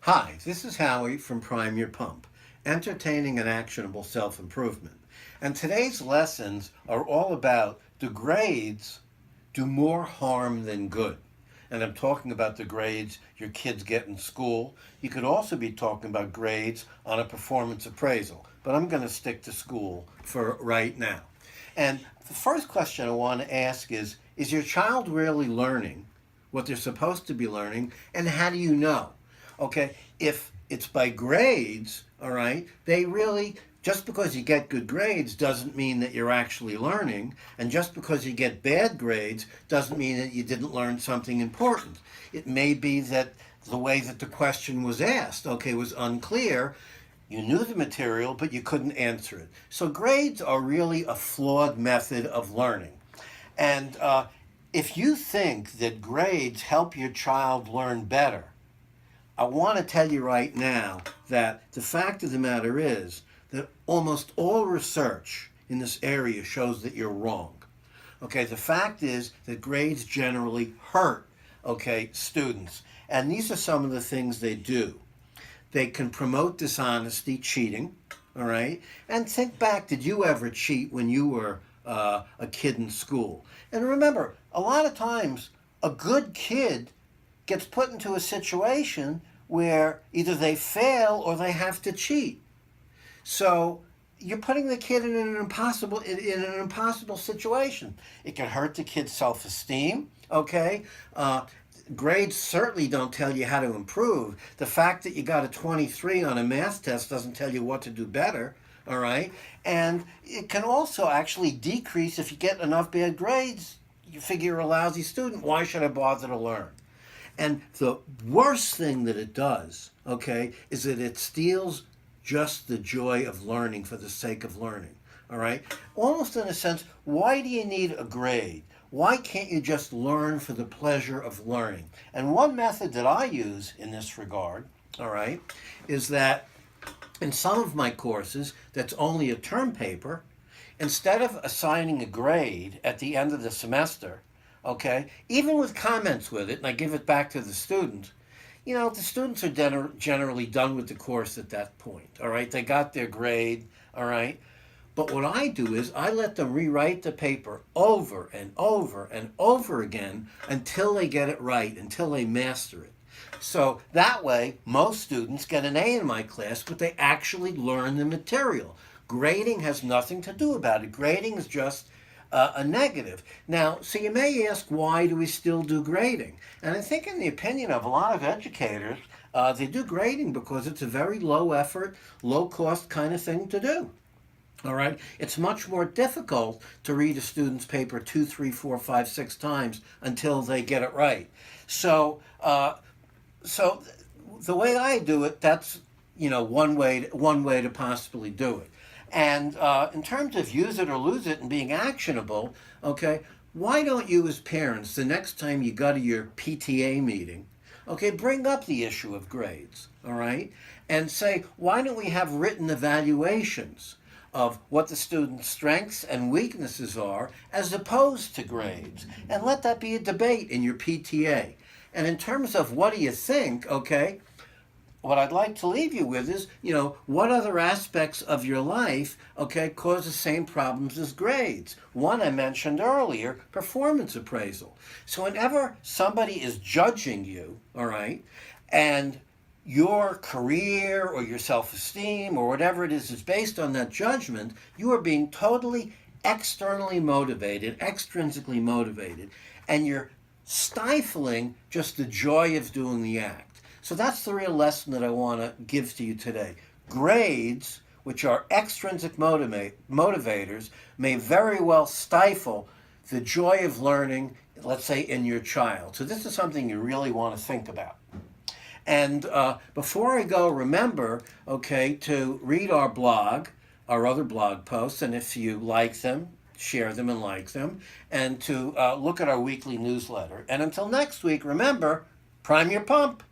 Hi, this is Howie from Prime Your Pump, entertaining and actionable self-improvement. And today's lessons are all about, do grades do more harm than good? And I'm talking about the grades your kids get in school. You could also be talking about grades on a performance appraisal, but I'm going to stick to school for right now. And the first question I want to ask is your child really learning what they're supposed to be learning, and how do you know? Okay, if it's by grades, all right, they really, just because you get good grades doesn't mean that you're actually learning, and just because you get bad grades doesn't mean that you didn't learn something important. It may be that the way that the question was asked, okay, was unclear. You knew the material, but you couldn't answer it. So grades are really a flawed method of learning. And if you think that grades help your child learn better, I want to tell you right now that the fact of the matter is that almost all research in this area shows that you're wrong. Okay, the fact is that grades generally hurt, okay, students. And these are some of the things they do. They can promote dishonesty, cheating, all right? And think back, did you ever cheat when you were a kid in school? And remember, a lot of times a good kid gets put into a situation where either they fail or they have to cheat. So you're putting the kid in an impossible situation. It can hurt the kid's self-esteem, okay? Grades certainly don't tell you how to improve. The fact that you got a 23 on a math test doesn't tell you what to do better, all right? And it can also actually decrease if you get enough bad grades. You figure you're a lousy student. Why should I bother to learn? And the worst thing that it does, okay, is that it steals just the joy of learning for the sake of learning, all right? Almost in a sense, why do you need a grade? Why can't you just learn for the pleasure of learning? And one method that I use in this regard, all right, is that in some of my courses that's only a term paper, instead of assigning a grade at the end of the semester, okay, even with comments with it, and I give it back to the student, you know, the students are generally done with the course at that point, all right? They got their grade, all right? But what I do is I let them rewrite the paper over and over and over again until they get it right, until they master it. So that way, most students get an A in my class, but they actually learn the material. Grading has nothing to do about it. Grading is just a negative. Now, so you may ask, why do we still do grading? And I think in the opinion of a lot of educators, they do grading because it's a very low effort, low cost kind of thing to do. All right, it's much more difficult to read a student's paper 2, 3, 4, 5, 6 times until they get it right. So, so the way I do it, that's one way to possibly do it. And in terms of use it or lose it and being actionable, okay, why don't you as parents, the next time you go to your PTA meeting, okay, bring up the issue of grades, all right, and say, why don't we have written evaluations of what the student's strengths and weaknesses are as opposed to grades, and let that be a debate in your PTA. And in terms of what do you think, okay, what I'd like to leave you with is, what other aspects of your life, okay, cause the same problems as grades? One I mentioned earlier, performance appraisal. So whenever somebody is judging you, all right, and your career or your self-esteem or whatever it is based on that judgment, you are being totally externally motivated, extrinsically motivated, and you're stifling just the joy of doing the act. So that's the real lesson that I want to give to you today. Grades, which are extrinsic motivators, may very well stifle the joy of learning, let's say, in your child. So this is something you really want to think about. And before I go, remember, okay, to read our blog, our other blog posts, and if you like them, share them and like them, and to look at our weekly newsletter. And until next week, remember, prime your pump.